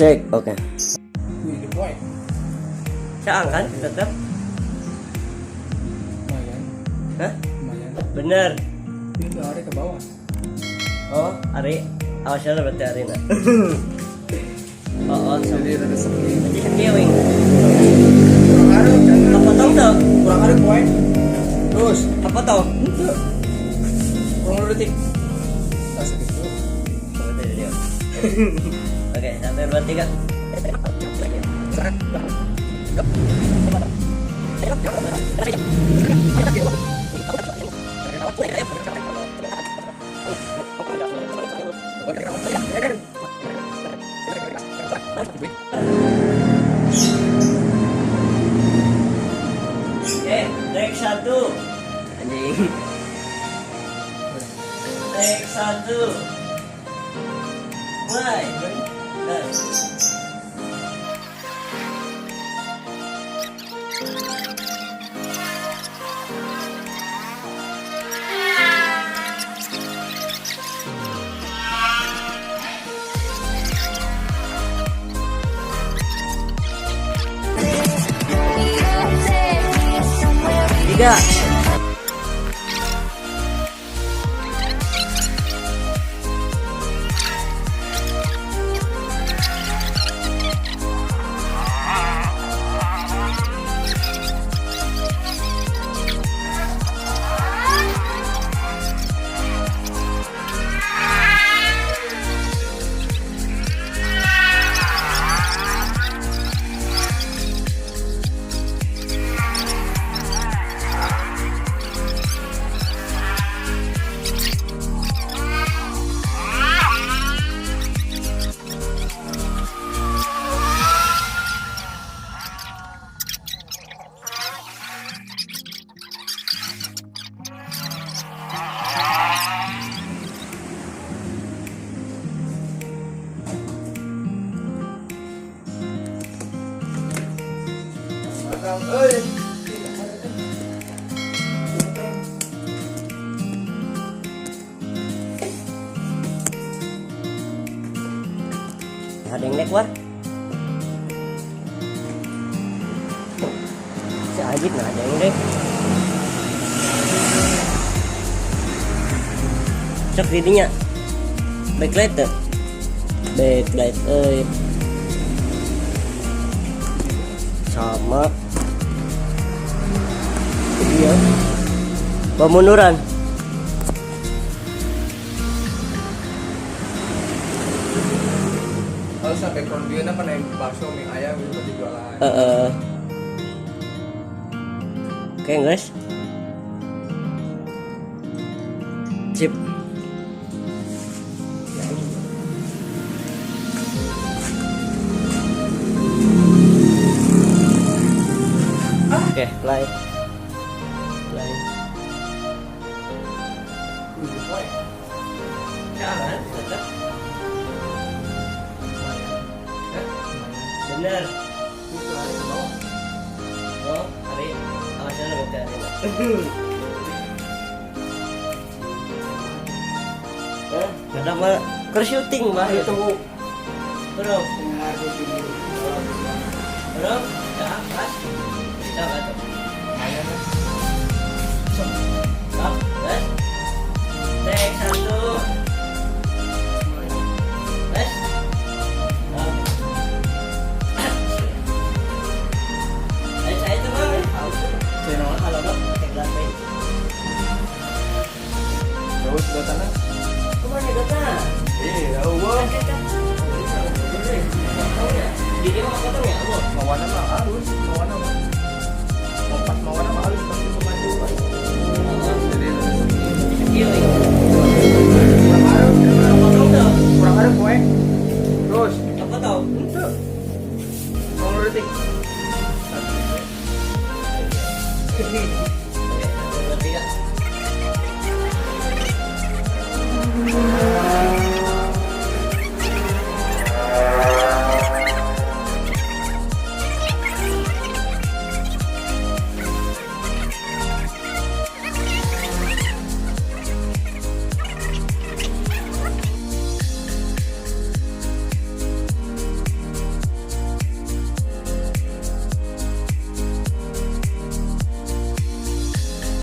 Cek, oke. Wih, di poin. Caang kan tetap? Lumayan, Hah? lumayan. Bener. Ini udah hari ke bawah. Oh, Ari. Awalnya berarti Ari nah. Oh, Jadi rada sepi. Jadi sekiwing. Kurang ada, jangan. Apa tau tuh? Kurang ada poin. Terus, Apa tau? itu. Kurang 2 detik. Tak segitu. Oke, 1, 2, 3. Oke, take 1. Anjing. Take 1. Mulai. Tiga. Ada yang naik war. Si Ajit nggak ada yang naik. Cek didinya. Backlight tuh. Backlight, sama. Iya. Pemunduran. Kalau sampai background view kan naik bakso mie ayam itu pasti jualan. Oke guys. Sip. Oke, play. Play. Wih, di poin. Jangan, tetap. Lumayan. Bener. Ini udah hari ke bawah. Oh, Ari. Awalnya berarti Ari. Ada mah ke syuting bah itu. Bro. Bro, ya, pas. Coba tuh. Lumayan ya. Stop, guys. Take 1. Guys. Stop. Saya tuh bang. Channel halo bang. Take last page. Terus udah tanah. Kemana Dota? Tahu gua. Jadi mau potong ya, Bu? Mawana mah harus, mawana mah. Lompat mawana mah harus pasti kemajuan. Jadi rada sepi. Iya, Kurang ada poin. Terus, apa tau? itu. Kurang 2 detik. Oke, 1, 2, 3.